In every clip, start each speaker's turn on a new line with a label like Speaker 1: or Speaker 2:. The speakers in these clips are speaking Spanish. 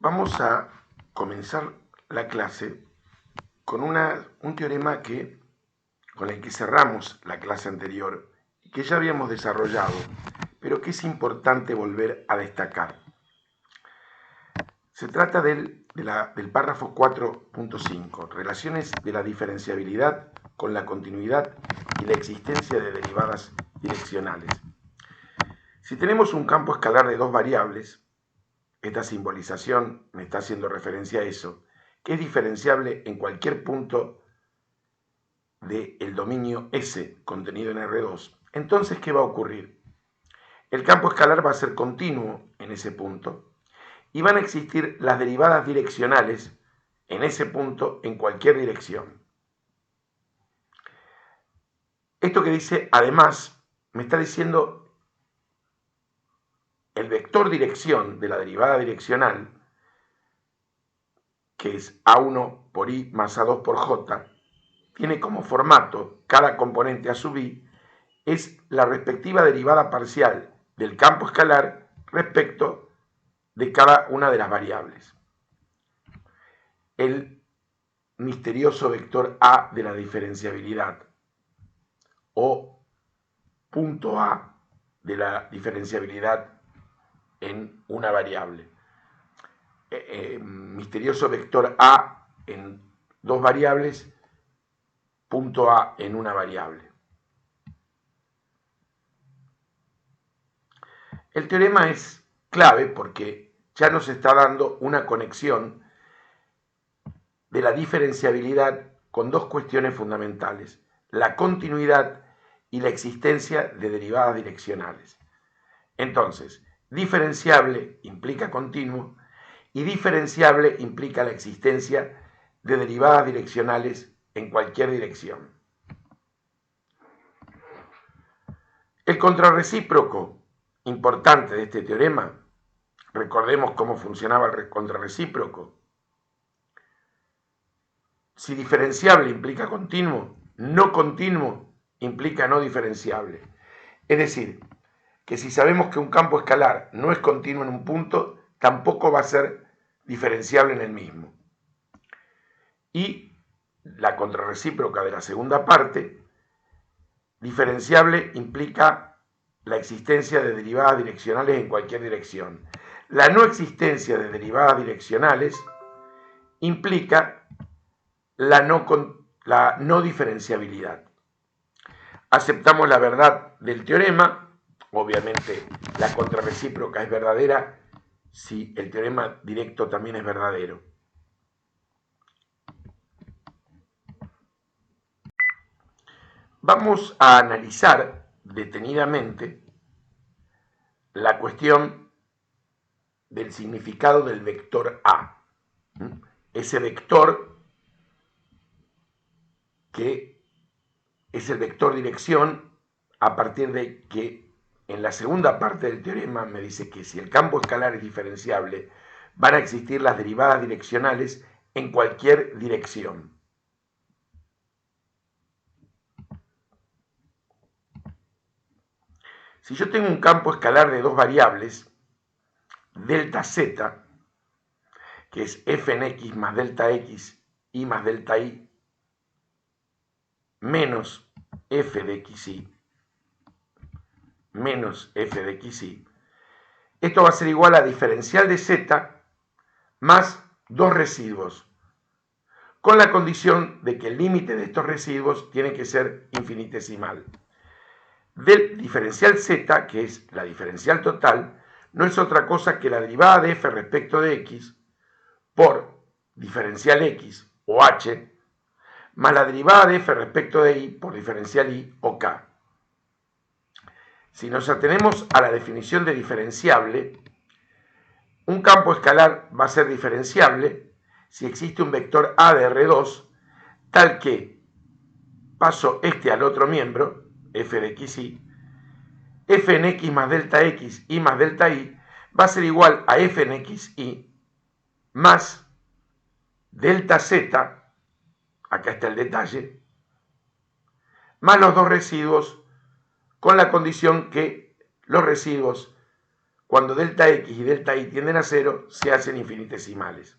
Speaker 1: Vamos a comenzar la clase con un teorema con el que cerramos la clase anterior y que ya habíamos desarrollado, pero que es importante volver a destacar. Se trata del párrafo 4.5, relaciones de la diferenciabilidad con la continuidad y la existencia de derivadas direccionales. Si tenemos un campo escalar de dos variables, esta simbolización me está haciendo referencia a eso, que es diferenciable en cualquier punto del dominio S contenido en R2, entonces, ¿qué va a ocurrir? El campo escalar va a ser continuo en ese punto y van a existir las derivadas direccionales en ese punto en cualquier dirección. Esto que dice, además, me está diciendo el vector dirección de la derivada direccional, que es A1 por I más A2 por J, tiene como formato cada componente a sub I, es la respectiva derivada parcial del campo escalar respecto de cada una de las variables. El misterioso vector A de la diferenciabilidad o punto A de la diferenciabilidad en una variable. Misterioso vector A en dos variables, punto A en una variable. El teorema es clave porque ya nos está dando una conexión de la diferenciabilidad con dos cuestiones fundamentales: la continuidad y la existencia de derivadas direccionales. Entonces, diferenciable implica continuo y diferenciable implica la existencia de derivadas direccionales en cualquier dirección. El contrarrecíproco importante de este teorema, recordemos cómo funcionaba el contrarrecíproco. Si diferenciable implica continuo, no continuo implica no diferenciable. Es decir, que si sabemos que un campo escalar no es continuo en un punto, tampoco va a ser diferenciable en el mismo. Y la contrarrecíproca de la segunda parte, diferenciable implica la existencia de derivadas direccionales en cualquier dirección. La no existencia de derivadas direccionales implica la no diferenciabilidad. Aceptamos la verdad del teorema, obviamente la contrarrecíproca es verdadera si el teorema directo también es verdadero. Vamos a analizar detenidamente la cuestión del significado del vector A. Ese vector que es el vector dirección a partir de que en la segunda parte del teorema me dice que si el campo escalar es diferenciable, van a existir las derivadas direccionales en cualquier dirección. Si yo tengo un campo escalar de dos variables, delta z, que es f en x más delta x, y más delta y, menos f de xy, menos f de xy, esto va a ser igual a diferencial de z más dos residuos, con la condición de que el límite de estos residuos tiene que ser infinitesimal. Del diferencial z, que es la diferencial total, no es otra cosa que la derivada de f respecto de x por diferencial x o h, más la derivada de f respecto de y por diferencial y o k. Si nos atenemos a la definición de diferenciable, un campo escalar va a ser diferenciable si existe un vector A de R2 tal que paso este al otro miembro, f de xy, f en x más delta x, y más delta y, va a ser igual a f en xy más delta z, acá está el detalle, más los dos residuos, con la condición que los residuos cuando delta x y delta y tienden a 0, se hacen infinitesimales.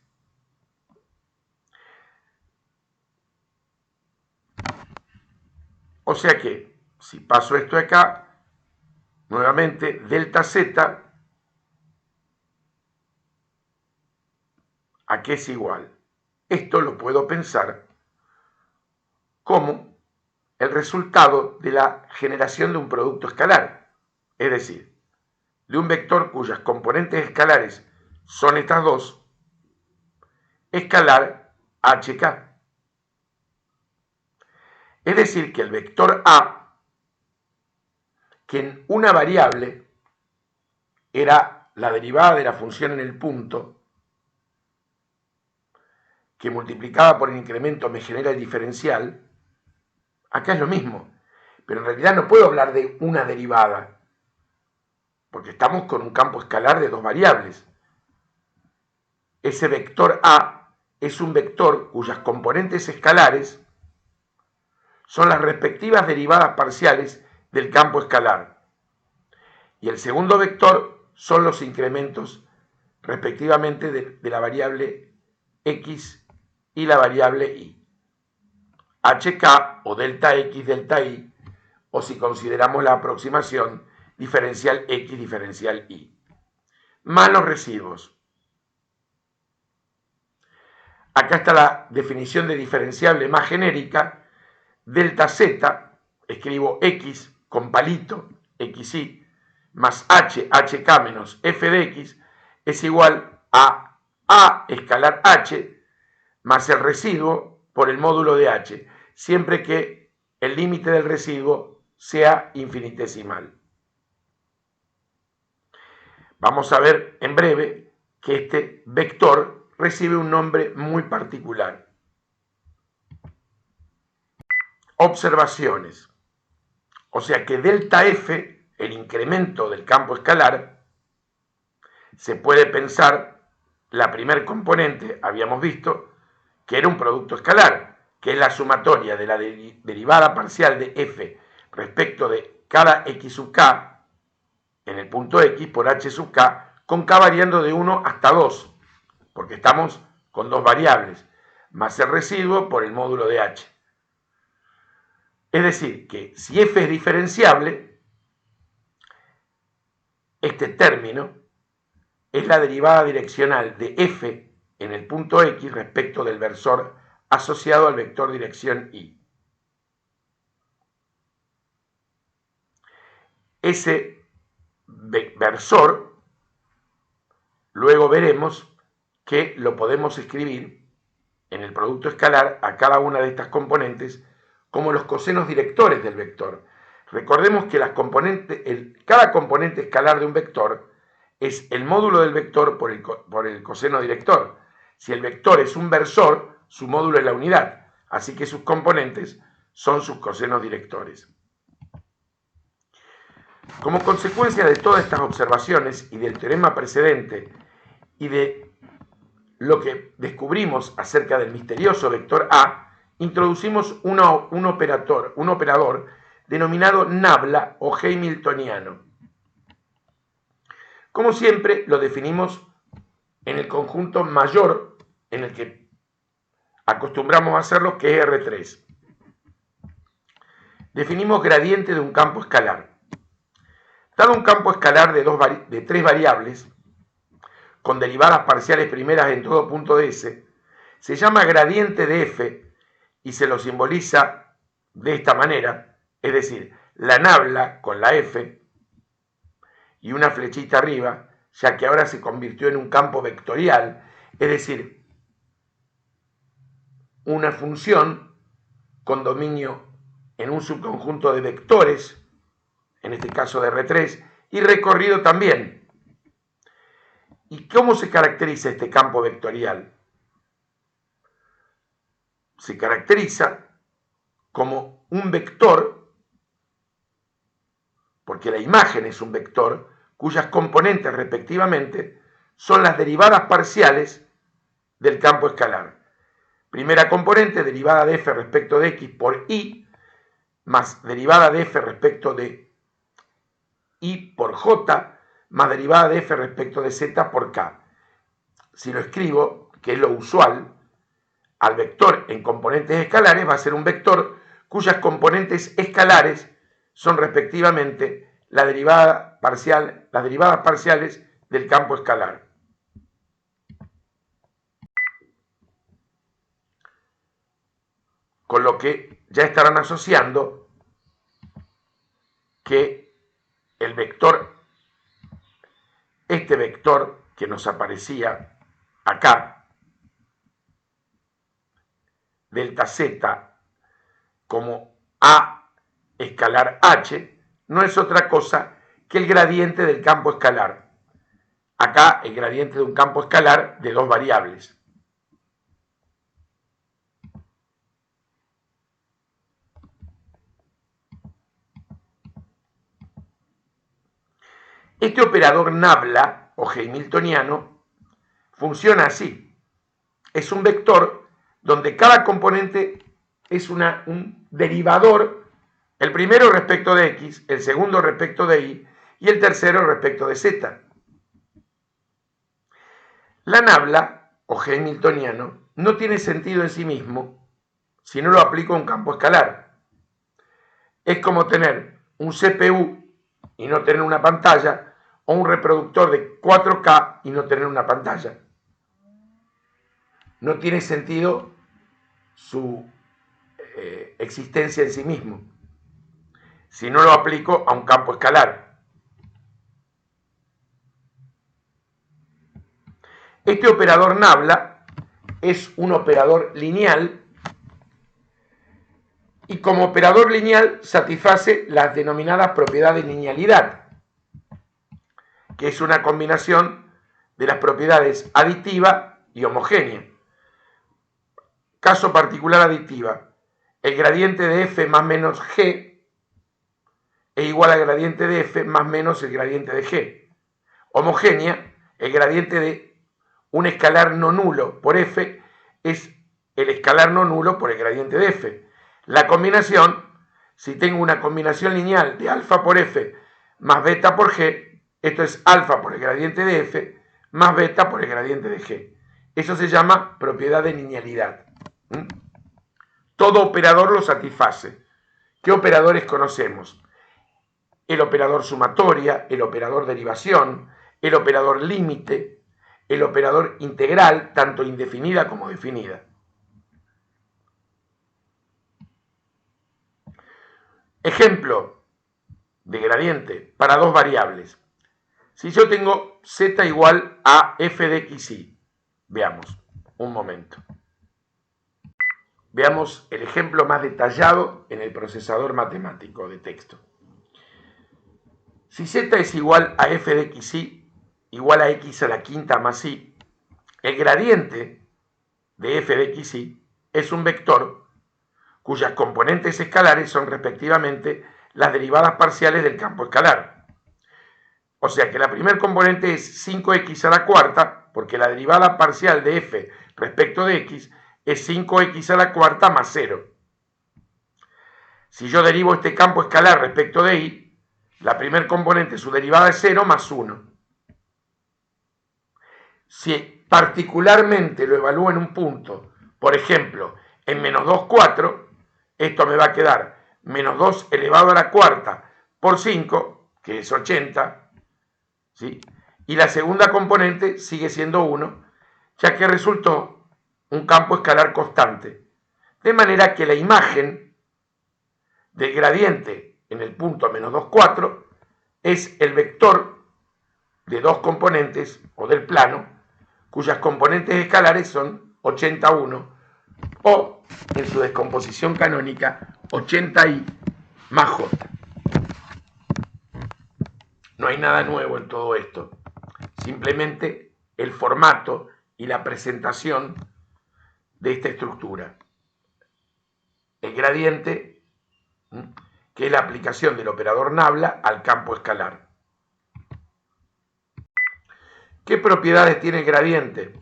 Speaker 1: O sea que, si paso esto acá, nuevamente, delta z, ¿a qué es igual? Esto lo puedo pensar como el resultado de la generación de un producto escalar, es decir, de un vector cuyas componentes escalares son estas dos, escalar HK. Es decir, que el vector A, que en una variable era la derivada de la función en el punto, que multiplicada por el incremento me genera el diferencial, acá es lo mismo, pero en realidad no puedo hablar de una derivada, porque estamos con un campo escalar de dos variables. Ese vector A es un vector cuyas componentes escalares son las respectivas derivadas parciales del campo escalar. Y el segundo vector son los incrementos respectivamente de la variable x y la variable y. HK o delta x, delta y, o si consideramos la aproximación, diferencial x, diferencial y. Más los residuos. Acá está la definición de diferenciable más genérica. Delta z, escribo x con palito, xy, más hk menos f de x, es igual a escalar h más el residuo por el módulo de h, siempre que el límite del residuo sea infinitesimal. Vamos a ver en breve que este vector recibe un nombre muy particular. Observaciones. O sea que delta f, el incremento del campo escalar, se puede pensar, la primer componente, habíamos visto, que era un producto escalar, que es la sumatoria de la derivada parcial de f respecto de cada x sub k en el punto x por h sub k, con k variando de 1 hasta 2, porque estamos con dos variables, más el residuo por el módulo de h. Es decir, que si f es diferenciable, este término es la derivada direccional de f en el punto x respecto del versor asociado al vector dirección y. Ese versor, luego veremos que lo podemos escribir en el producto escalar a cada una de estas componentes como los cosenos directores del vector. Recordemos que cada componente escalar de un vector es el módulo del vector por el coseno director. Si el vector es un versor, su módulo es la unidad, así que sus componentes son sus cosenos directores. Como consecuencia de todas estas observaciones y del teorema precedente y de lo que descubrimos acerca del misterioso vector A, introducimos un operador denominado nabla o hamiltoniano. Como siempre, lo definimos en el conjunto mayor en el que acostumbramos a hacerlo, que es R3. Definimos gradiente de un campo escalar. Dado un campo escalar de tres variables, con derivadas parciales primeras en todo punto de S, se llama gradiente de f y se lo simboliza de esta manera, es decir, la nabla con la f y una flechita arriba, ya que ahora se convirtió en un campo vectorial, es decir, una función con dominio en un subconjunto de vectores, en este caso de R3, y recorrido también. ¿Y cómo se caracteriza este campo vectorial? Se caracteriza como un vector, porque la imagen es un vector, cuyas componentes respectivamente son las derivadas parciales del campo escalar. Primera componente, derivada de f respecto de x por y, más derivada de f respecto de y por j, más derivada de f respecto de z por k. Si lo escribo, que es lo usual, al vector en componentes escalares va a ser un vector cuyas componentes escalares son respectivamente las derivadas parciales del campo escalar. Con lo que ya estarán asociando que el vector, este vector que nos aparecía acá, delta z como A escalar H, no es otra cosa que el gradiente del campo escalar. Acá el gradiente de un campo escalar de dos variables. Este operador nabla o hamiltoniano funciona así. Es un vector donde cada componente es un derivador, el primero respecto de x, el segundo respecto de y el tercero respecto de z. La nabla o hamiltoniano no tiene sentido en sí mismo si no lo aplico a un campo escalar. Es como tener un CPU y no tener una pantalla, o un reproductor de 4K y no tener una pantalla. No tiene sentido su existencia en sí mismo si no lo aplico a un campo escalar. Este operador nabla es un operador lineal y como operador lineal satisface las denominadas propiedades de linealidad, que es una combinación de las propiedades aditiva y homogénea. Caso particular aditiva, el gradiente de f más menos g es igual al gradiente de f más menos el gradiente de g. Homogénea, el gradiente de un escalar no nulo por f es el escalar no nulo por el gradiente de f. La combinación, si tengo una combinación lineal de alfa por f más beta por g, esto es alfa por el gradiente de f más beta por el gradiente de g. Eso se llama propiedad de linealidad. Todo operador lo satisface. ¿Qué operadores conocemos? El operador sumatoria, el operador derivación, el operador límite, el operador integral, tanto indefinida como definida. Ejemplo de gradiente para dos variables. Si yo tengo z igual a f de xy, veamos, un momento. Veamos el ejemplo más detallado en el procesador matemático de texto. Si z es igual a f de xy igual a x a la quinta más y, el gradiente de f de xy es un vector cuyas componentes escalares son respectivamente las derivadas parciales del campo escalar. O sea que la primera componente es 5x a la cuarta, porque la derivada parcial de f respecto de x es 5x a la cuarta más 0. Si yo derivo este campo escalar respecto de y, la primera componente, su derivada es 0 más 1. Si particularmente lo evalúo en un punto, por ejemplo, en menos 2, 4, esto me va a quedar menos 2 elevado a la cuarta por 5, que es 80, ¿sí? Y la segunda componente sigue siendo 1, ya que resultó un campo escalar constante. De manera que la imagen del gradiente en el punto menos 2, 4 es el vector de dos componentes o del plano cuyas componentes escalares son 81 o, en su descomposición canónica, 80i más j. No hay nada nuevo en todo esto, simplemente el formato y la presentación de esta estructura. El gradiente, que es la aplicación del operador nabla al campo escalar. ¿Qué propiedades tiene el gradiente?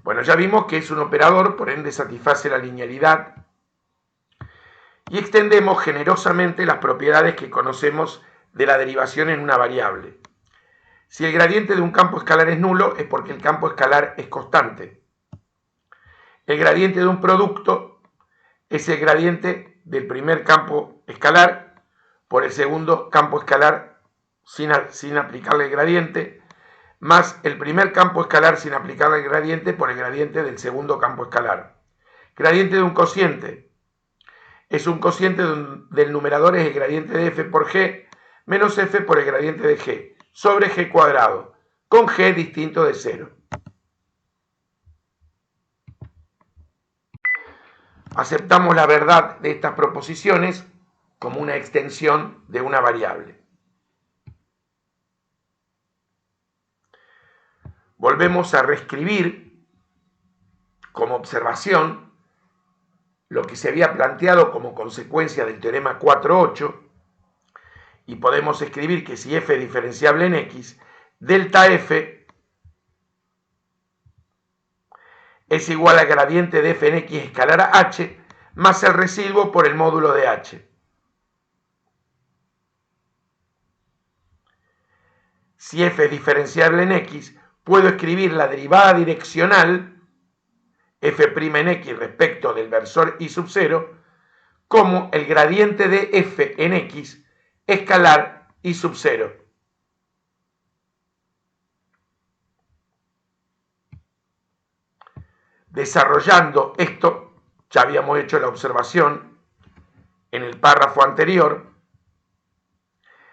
Speaker 1: Bueno, ya vimos que es un operador, por ende satisface la linealidad. Y extendemos generosamente las propiedades que conocemos de la derivación en una variable. Si el gradiente de un campo escalar es nulo, es porque el campo escalar es constante. El gradiente de un producto es el gradiente del primer campo escalar por el segundo campo escalar sin aplicarle el gradiente, más el primer campo escalar sin aplicarle el gradiente por el gradiente del segundo campo escalar. Gradiente de un cociente es un cociente del numerador, es el gradiente de f por g menos f por el gradiente de g sobre g cuadrado, con g distinto de 0. Aceptamos la verdad de estas proposiciones como una extensión de una variable. Volvemos a reescribir como observación lo que se había planteado como consecuencia del teorema 4.8 y podemos escribir que si f es diferenciable en x, delta f es igual al gradiente de f en x escalar a h más el residuo por el módulo de h. Si f es diferenciable en x, puedo escribir la derivada direccional f' en x respecto del versor y sub 0 como el gradiente de f en x escalar y sub 0. Desarrollando esto, ya habíamos hecho la observación en el párrafo anterior.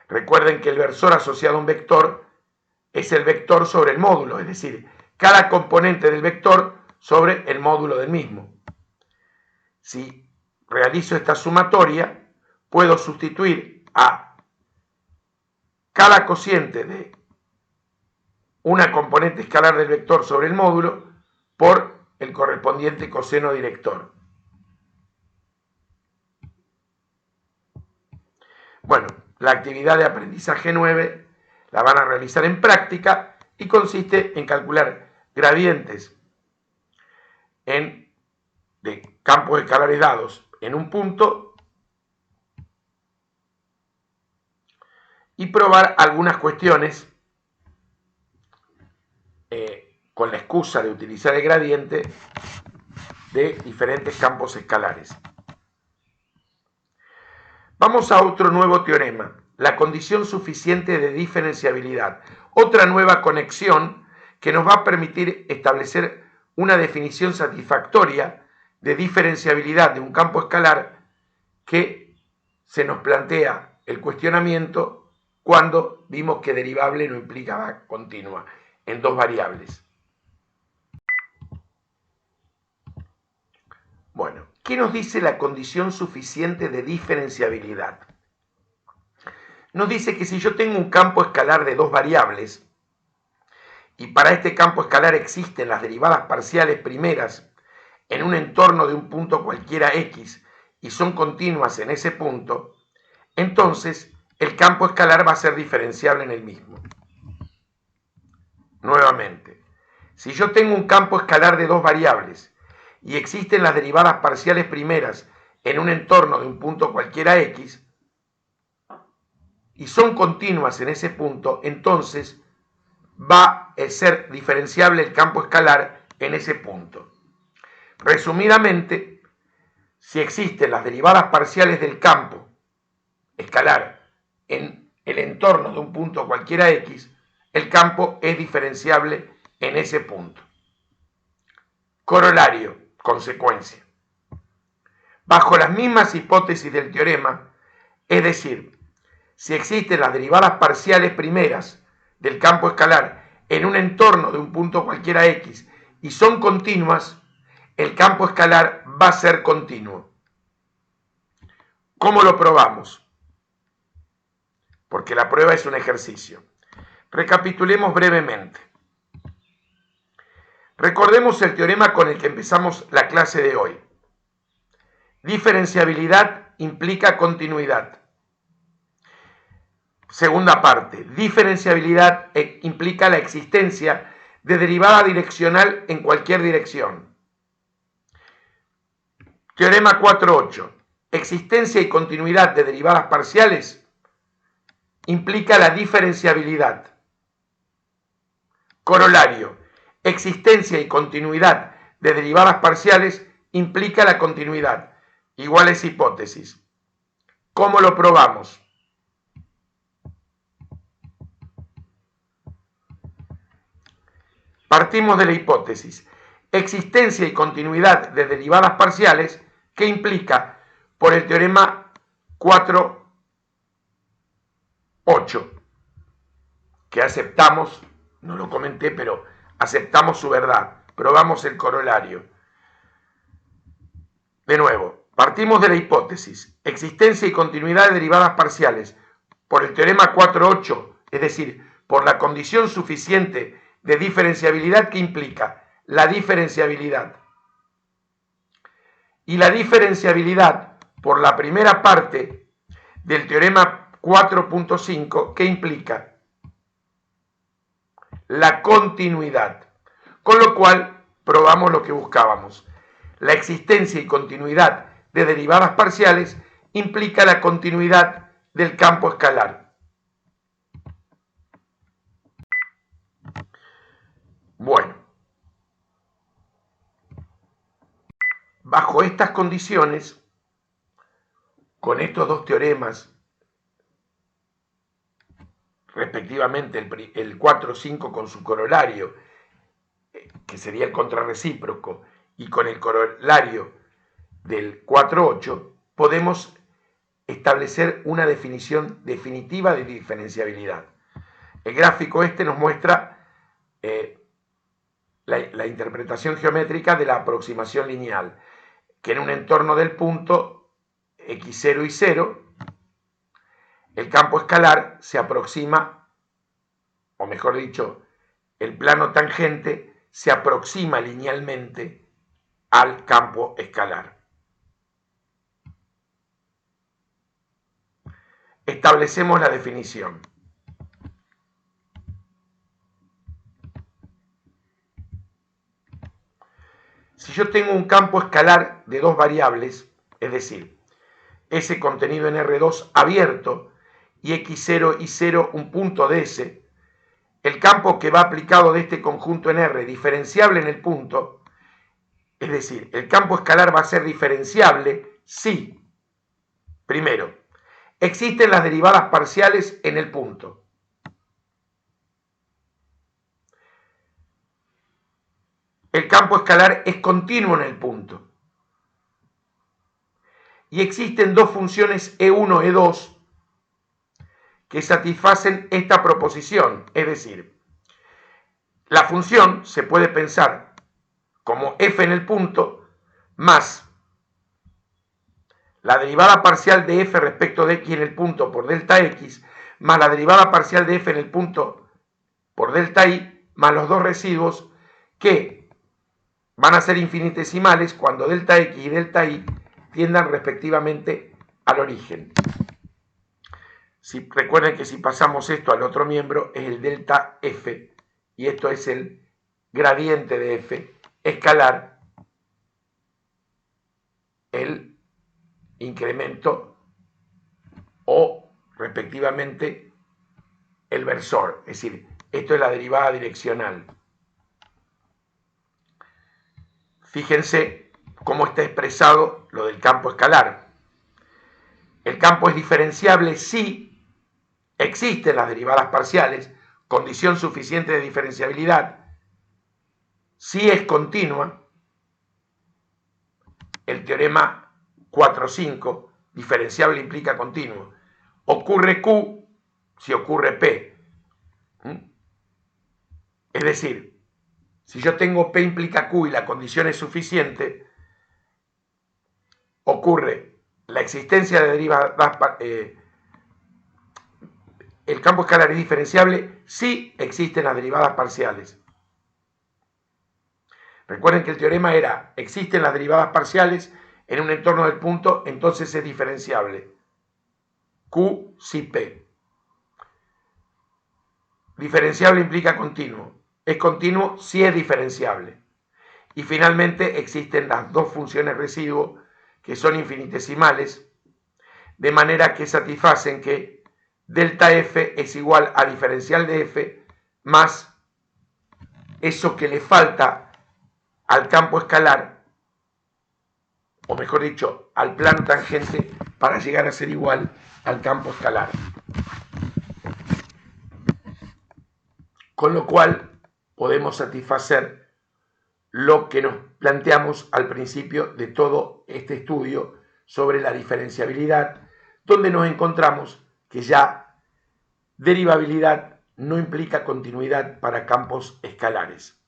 Speaker 1: Recuerden que el versor asociado a un vector es el vector sobre el módulo, es decir, cada componente del vector sobre el módulo del mismo. Si realizo esta sumatoria, puedo sustituir a cada cociente de una componente escalar del vector sobre el módulo por el correspondiente coseno director. Bueno, la actividad de aprendizaje 9 la van a realizar en práctica y consiste en calcular gradientes de campos escalares dados en un punto y probar algunas cuestiones con la excusa de utilizar el gradiente de diferentes campos escalares. Vamos a otro nuevo teorema, la condición suficiente de diferenciabilidad, otra nueva conexión que nos va a permitir establecer una definición satisfactoria de diferenciabilidad de un campo escalar que se nos plantea el cuestionamiento cuando vimos que derivable no implicaba continua en dos variables. Bueno, ¿qué nos dice la condición suficiente de diferenciabilidad? Nos dice que si yo tengo un campo escalar de dos variables y para este campo escalar existen las derivadas parciales primeras en un entorno de un punto cualquiera x y son continuas en ese punto, entonces el campo escalar va a ser diferenciable en el mismo. Nuevamente, si yo tengo un campo escalar de dos variables y existen las derivadas parciales primeras en un entorno de un punto cualquiera x y son continuas en ese punto, entonces va a ser diferenciable el campo escalar en ese punto. Resumidamente, si existen las derivadas parciales del campo escalar en el entorno de un punto cualquiera x, el campo es diferenciable en ese punto. Corolario, consecuencia. Bajo las mismas hipótesis del teorema, es decir, si existen las derivadas parciales primeras del campo escalar en un entorno de un punto cualquiera x y son continuas, el campo escalar va a ser continuo. ¿Cómo lo probamos? Porque la prueba es un ejercicio. Recapitulemos brevemente. Recordemos el teorema con el que empezamos la clase de hoy. Diferenciabilidad implica continuidad. Segunda parte, diferenciabilidad implica la existencia de derivada direccional en cualquier dirección. Teorema 4.8. Existencia y continuidad de derivadas parciales implica la diferenciabilidad. Corolario. Existencia y continuidad de derivadas parciales implica la continuidad. Iguales hipótesis. ¿Cómo lo probamos? Partimos de la hipótesis. Existencia y continuidad de derivadas parciales que implica por el teorema 4.8, que aceptamos, no lo comenté, pero aceptamos su verdad. Probamos el corolario. De nuevo, partimos de la hipótesis. Existencia y continuidad de derivadas parciales por el teorema 4.8, es decir, por la condición suficiente de diferenciabilidad que implica la diferenciabilidad. Y la diferenciabilidad por la primera parte del teorema 4.5 que implica la continuidad. Con lo cual probamos lo que buscábamos. La existencia y continuidad de derivadas parciales implica la continuidad del campo escalar. Bueno, bajo estas condiciones, con estos dos teoremas, respectivamente el 4.5 con su corolario, que sería el contrarrecíproco, y con el corolario del 4.8, podemos establecer una definición definitiva de diferenciabilidad. El gráfico este nos muestra la interpretación geométrica de la aproximación lineal, que en un entorno del punto x0 y 0, el campo escalar se aproxima, o mejor dicho, el plano tangente se aproxima linealmente al campo escalar. Establecemos la definición. Si yo tengo un campo escalar de dos variables, es decir, S contenido en R2 abierto y x0 y 0 un punto de S, el campo que va aplicado de este conjunto en R diferenciable en el punto, es decir, el campo escalar va a ser diferenciable si, primero, existen las derivadas parciales en el punto. El campo escalar es continuo en el punto. Y existen dos funciones E1, E2 que satisfacen esta proposición. Es decir, la función se puede pensar como f en el punto más la derivada parcial de f respecto de x en el punto por delta x más la derivada parcial de f en el punto por delta y más los dos residuos que van a ser infinitesimales cuando delta x y delta y tiendan respectivamente al origen. Recuerden que si pasamos esto al otro miembro es el delta f y esto es el gradiente de f escalar, el incremento o respectivamente el versor, es decir, esto es la derivada direccional. Fíjense cómo está expresado lo del campo escalar. El campo es diferenciable si existen las derivadas parciales, condición suficiente de diferenciabilidad, si es continua, el teorema 4.5, diferenciable implica continuo, ocurre Q si ocurre P. Es decir, si yo tengo P implica Q y la condición es suficiente, ocurre la existencia de derivadas, el campo escalar es diferenciable si existen las derivadas parciales. Recuerden que el teorema era, existen las derivadas parciales en un entorno del punto, entonces es diferenciable. Q si P. Diferenciable implica continuo. Es continuo si es diferenciable. Y finalmente existen las dos funciones residuo que son infinitesimales, de manera que satisfacen que delta f es igual a diferencial de f más eso que le falta al campo escalar, o mejor dicho, al plano tangente, para llegar a ser igual al campo escalar. Con lo cual podemos satisfacer lo que nos planteamos al principio de todo este estudio sobre la diferenciabilidad, donde nos encontramos que ya derivabilidad no implica continuidad para campos escalares.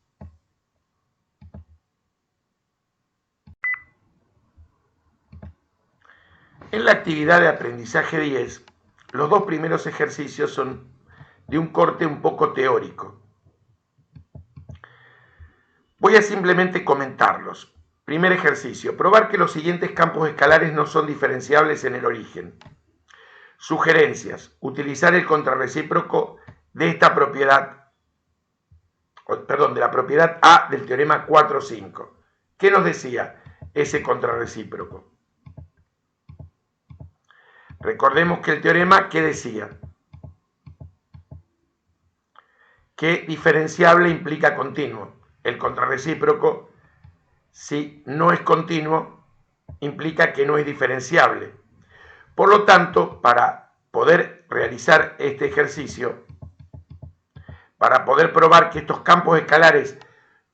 Speaker 1: En la actividad de aprendizaje 10, los dos primeros ejercicios son de un corte un poco teórico. Voy a simplemente comentarlos. Primer ejercicio, probar que los siguientes campos escalares no son diferenciables en el origen. Sugerencias, utilizar el contrarrecíproco de esta propiedad, de la propiedad A del teorema 4.5. ¿Qué nos decía ese contrarrecíproco? Recordemos que el teorema, ¿qué decía? Que diferenciable implica continuo. El contrarrecíproco, si no es continuo, implica que no es diferenciable. Por lo tanto, para poder realizar este ejercicio, para poder probar que estos campos escalares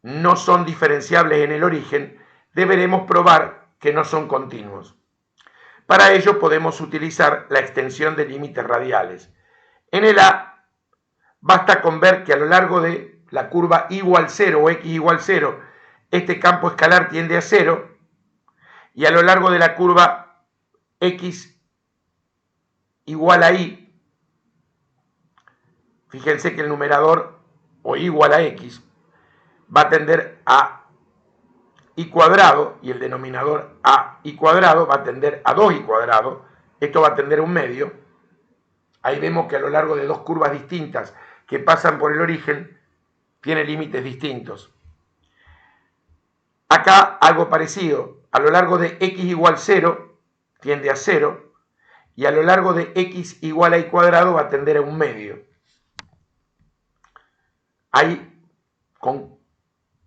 Speaker 1: no son diferenciables en el origen, deberemos probar que no son continuos. Para ello podemos utilizar la extensión de límites radiales. En el A, basta con ver que a lo largo de la curva y igual 0 o x igual 0, este campo escalar tiende a 0, y a lo largo de la curva x igual a y, fíjense que el numerador o igual a x va a tender a y cuadrado y el denominador a y cuadrado va a tender a 2y cuadrado, esto va a tender a un medio. Ahí vemos que a lo largo de dos curvas distintas que pasan por el origen, tiene límites distintos. Acá algo parecido, a lo largo de x igual 0, tiende a 0, y a lo largo de x igual a y cuadrado va a tender a un medio. Ahí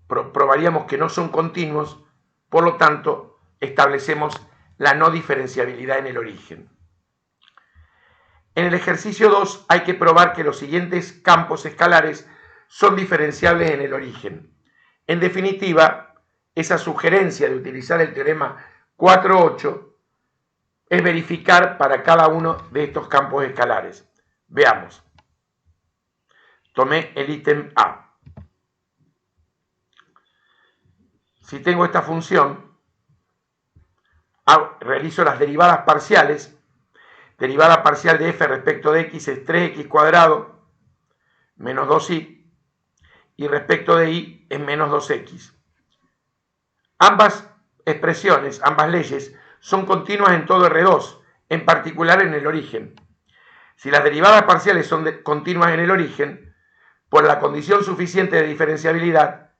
Speaker 1: probaríamos que no son continuos, por lo tanto, establecemos la no diferenciabilidad en el origen. En el ejercicio 2 hay que probar que los siguientes campos escalares son diferenciables en el origen. En definitiva, esa sugerencia de utilizar el teorema 4.8 es verificar para cada uno de estos campos escalares. Veamos. Tomé el ítem A. Si tengo esta función, realizo las derivadas parciales. Derivada parcial de f respecto de x es 3x cuadrado menos 2y, y respecto de y es menos 2x. Ambas expresiones, ambas leyes, son continuas en todo R2, en particular en el origen. Si las derivadas parciales son continuas en el origen, por la condición suficiente de diferenciabilidad,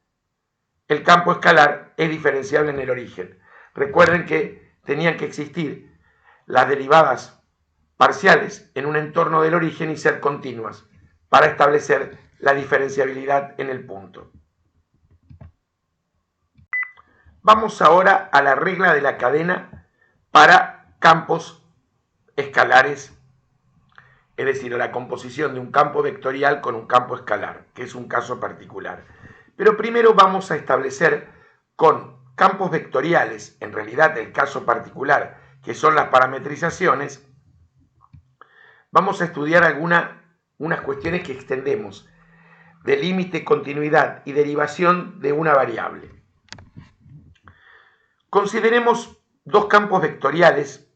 Speaker 1: el campo escalar es diferenciable en el origen. Recuerden que tenían que existir las derivadas parciales en un entorno del origen y ser continuas para establecer la diferenciabilidad en el punto. Vamos ahora a la regla de la cadena para campos escalares, es decir, a la composición de un campo vectorial con un campo escalar, que es un caso particular. Pero primero vamos a establecer con campos vectoriales, en realidad el caso particular, que son las parametrizaciones, vamos a estudiar unas cuestiones que extendemos de límite, continuidad y derivación de una variable. Consideremos dos campos vectoriales,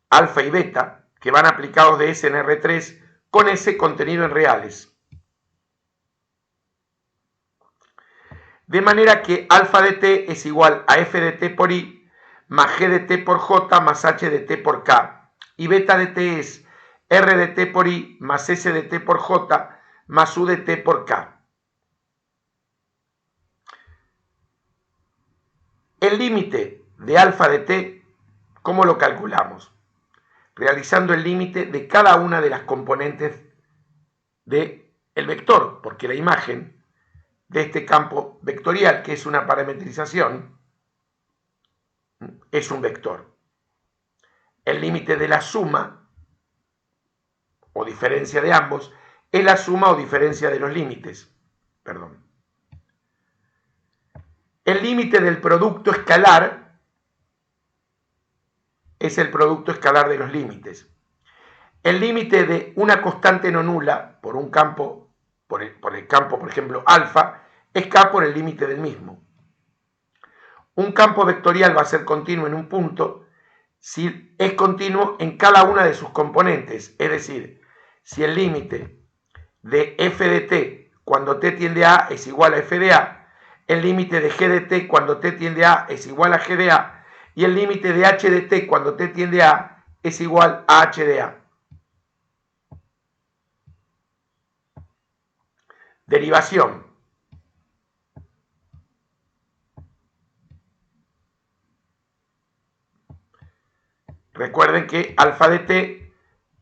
Speaker 1: alfa y beta, que van aplicados de S en R3 con S contenido en reales. De manera que alfa de t es igual a f de t por i más g de t por j más h de t por k, y beta de t es r de t por i más s de t por j más u de t por k. El límite de alfa de t, ¿cómo lo calculamos? Realizando el límite de cada una de las componentes del vector, porque la imagen de este campo vectorial, que es una parametrización, es un vector. El límite de la suma o diferencia de ambos es la suma o diferencia de los límites. Perdón. El límite del producto escalar es el producto escalar de los límites. El límite de una constante no nula por un campo, por el campo, por ejemplo, alfa, es k por el límite del mismo. Un campo vectorial va a ser continuo en un punto si es continuo en cada una de sus componentes, es decir, si el límite de f de t cuando t tiende a A es igual a f de A, el límite de g de t cuando t tiende a A es igual a g de A, y el límite de h de t cuando t tiende a A es igual a h de A. Derivación. Recuerden que alfa de t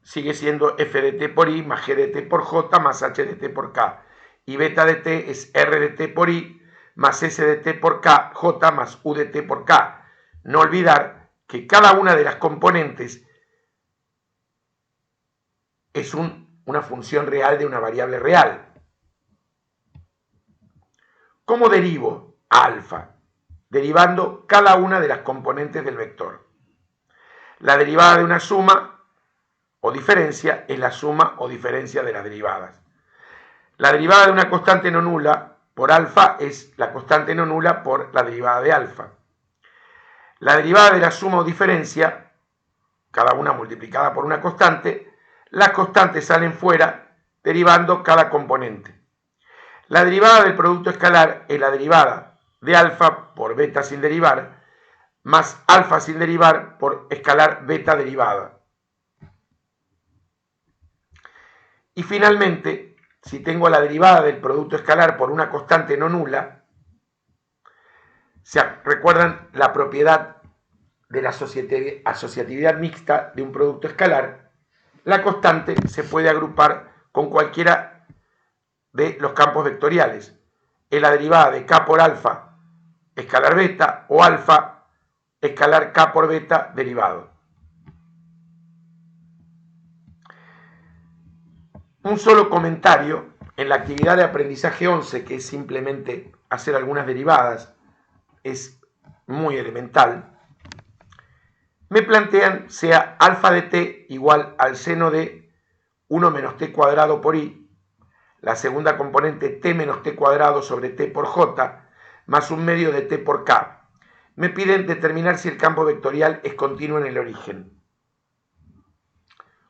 Speaker 1: sigue siendo f de t por i más g de t por j más h de t por k. Y beta de t es r de t por i más s de t por k, j más u de t por k. No olvidar que cada una de las componentes es una función real de una variable real. ¿Cómo derivo a alfa? Derivando cada una de las componentes del vector. La derivada de una suma o diferencia es la suma o diferencia de las derivadas. La derivada de una constante no nula por alfa es la constante no nula por la derivada de alfa. La derivada de la suma o diferencia, cada una multiplicada por una constante, las constantes salen fuera derivando cada componente. La derivada del producto escalar es la derivada de alfa por beta sin derivar, más alfa sin derivar por escalar beta derivada. Y finalmente, si tengo la derivada del producto escalar por una constante no nula, ¿recuerdan la propiedad de la asociatividad mixta de un producto escalar? La constante se puede agrupar con cualquiera de los campos vectoriales. Es la derivada de k por alfa escalar beta o alfa escalar k por beta derivado. Un solo comentario: en la actividad de aprendizaje 11, que es simplemente hacer algunas derivadas, es muy elemental, me plantean sea alfa de t igual al seno de 1 menos t cuadrado por i, la segunda componente t menos t cuadrado sobre t por j, más un medio de t por k. Me piden determinar si el campo vectorial es continuo en el origen.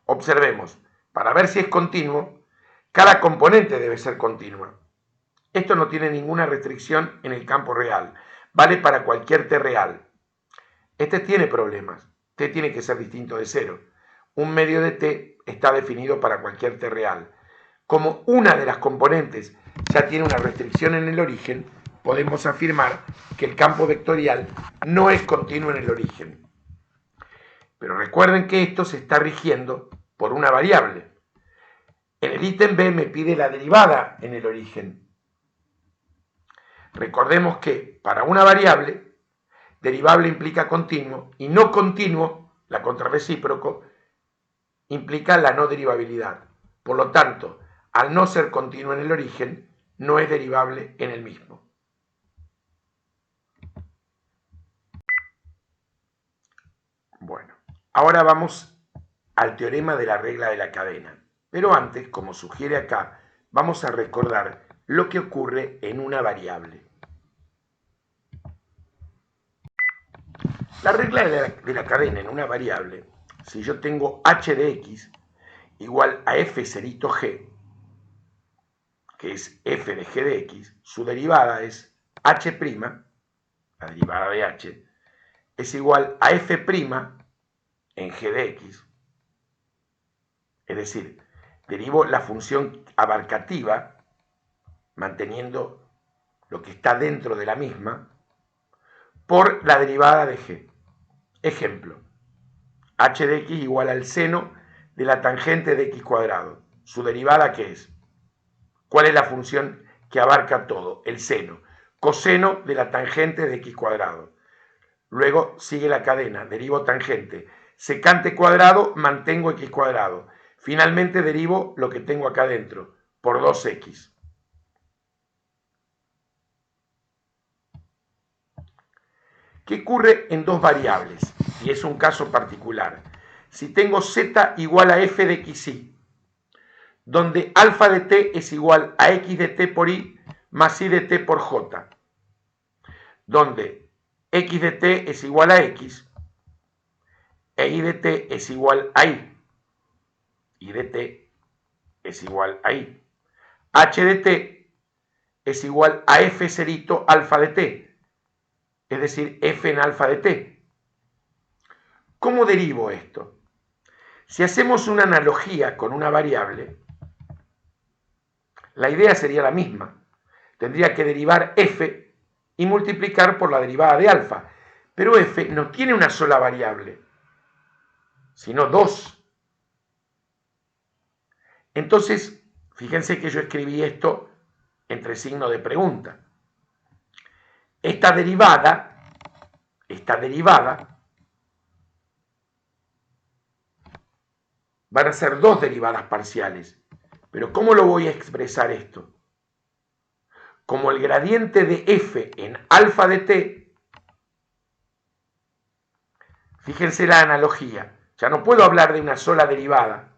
Speaker 1: Observemos, para ver si es continuo, cada componente debe ser continua. Esto no tiene ninguna restricción en el campo real, vale para cualquier t real. Este tiene problemas, t tiene que ser distinto de 0. Un medio de t está definido para cualquier t real. Como una de las componentes ya tiene una restricción en el origen, podemos afirmar que el campo vectorial no es continuo en el origen. Pero recuerden que esto se está rigiendo por una variable. En el ítem B me pide la derivada en el origen. Recordemos que para una variable, derivable implica continuo y no continuo, la contrarrecíproco, implica la no derivabilidad. Por lo tanto, al no ser continuo en el origen, no es derivable en el mismo. Bueno, ahora vamos al teorema de la regla de la cadena. Pero antes, como sugiere acá, vamos a recordar lo que ocurre en una variable. La regla de la cadena en una variable, si yo tengo h de x igual a f cerito g, que es f de g de x, su derivada es h', la derivada de h, es igual a f' en g de x, es decir, derivo la función abarcativa manteniendo lo que está dentro de la misma por la derivada de g. Ejemplo, h de x igual al seno de la tangente de x cuadrado. ¿Su derivada qué es? ¿Cuál es la función que abarca todo, el seno, coseno de la tangente de x cuadrado. Luego sigue la cadena, derivo tangente, secante cuadrado, mantengo x cuadrado. Finalmente derivo lo que tengo acá adentro, por 2x. ¿Qué ocurre en dos variables? Y es un caso particular. Si tengo z igual a f de xy, donde alfa de t es igual a x de t por y más y de t por j, donde x de t es igual a x e y de t es igual a y de t es igual a y. H de t es igual a f cerito alfa de t, es decir, f en alfa de t. ¿Cómo derivo esto? Si hacemos una analogía con una variable, la idea sería la misma. Tendría que derivar f y multiplicar por la derivada de alfa. Pero f no tiene una sola variable, sino dos. Entonces, fíjense que yo escribí esto entre signo de pregunta. Esta derivada van a ser dos derivadas parciales. Pero ¿cómo lo voy a expresar esto? Como el gradiente de f en alfa de t, fíjense la analogía, ya no puedo hablar de una sola derivada.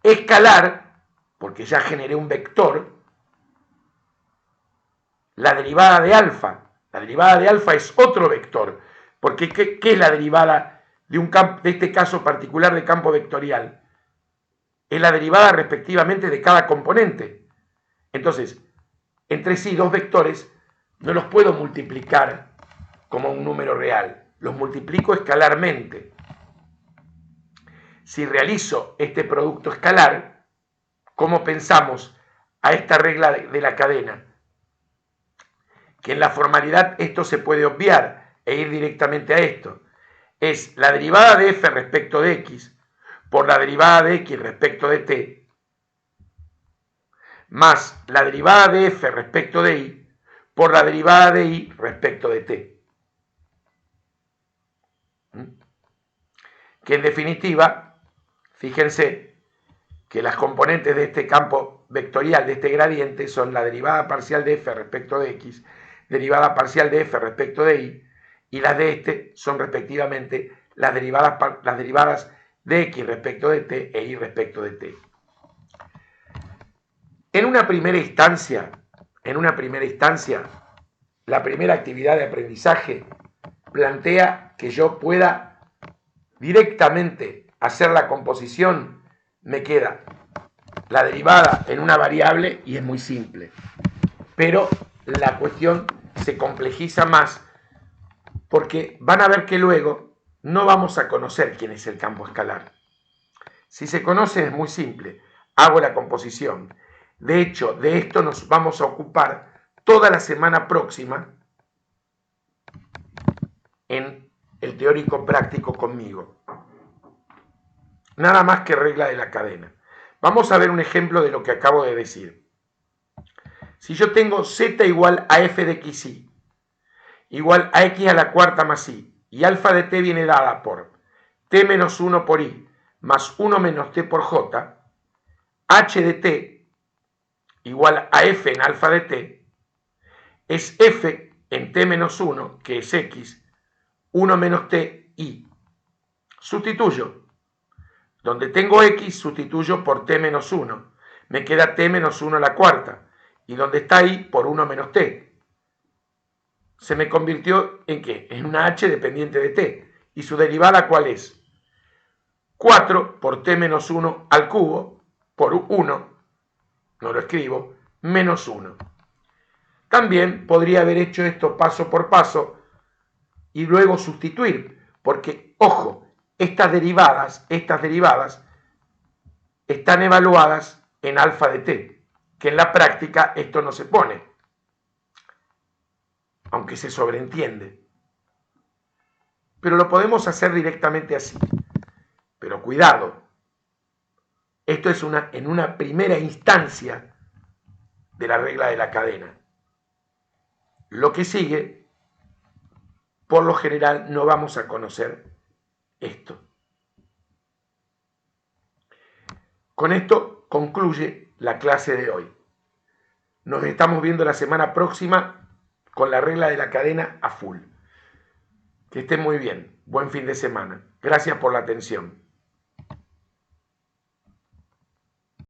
Speaker 1: Escalar, porque ya generé un vector, la derivada de alfa. La derivada de alfa es otro vector, porque ¿qué es la derivada de este caso particular de campo vectorial? Es la derivada respectivamente de cada componente. Entonces, entre sí, dos vectores no los puedo multiplicar como un número real, los multiplico escalarmente. Si realizo este producto escalar, ¿cómo pensamos a esta regla de la cadena? Que en la formalidad esto se puede obviar e ir directamente a esto. Es la derivada de f respecto de x por la derivada de x respecto de t, más la derivada de f respecto de y por la derivada de y respecto de t. Que en definitiva, fíjense que las componentes de este campo vectorial, de este gradiente, son la derivada parcial de f respecto de x, derivada parcial de f respecto de y las de este son respectivamente las derivadas de x respecto de t e y respecto de t. En una primera instancia, la primera actividad de aprendizaje plantea que yo pueda directamente hacer la composición. Me queda la derivada en una variable y es muy simple. Pero la cuestión se complejiza más porque van a ver que luego no vamos a conocer quién es el campo escalar. Si se conoce es muy simple, hago la composición. De hecho, de esto nos vamos a ocupar toda la semana próxima en el teórico práctico conmigo. Nada más que regla de la cadena. Vamos a ver un ejemplo de lo que acabo de decir. Si yo tengo z igual a f de xy, igual a x a la cuarta más y alfa de t viene dada por t menos 1 por y más 1 menos t por j, h de t igual a f en alfa de t, es f en t menos 1, que es x, 1 menos t, y. Sustituyo. Donde tengo x, sustituyo por t menos 1. Me queda t menos 1 a la cuarta. Y donde está y, por 1 menos t. Se me convirtió en ¿qué? En una h dependiente de t. ¿Y su derivada cuál es? 4 por t menos 1 al cubo, por 1, no lo escribo, menos 1. También podría haber hecho esto paso por paso y luego sustituir, porque, ojo, estas derivadas están evaluadas en alfa de t, que en la práctica esto no se pone, aunque se sobreentiende. Pero lo podemos hacer directamente así. Pero cuidado, esto es en una primera instancia de la regla de la cadena. Lo que sigue, por lo general, no vamos a conocer esto. Con esto concluye la clase de hoy. Nos estamos viendo la semana próxima con la regla de la cadena a full. Que estén muy bien. Buen fin de semana. Gracias por la atención.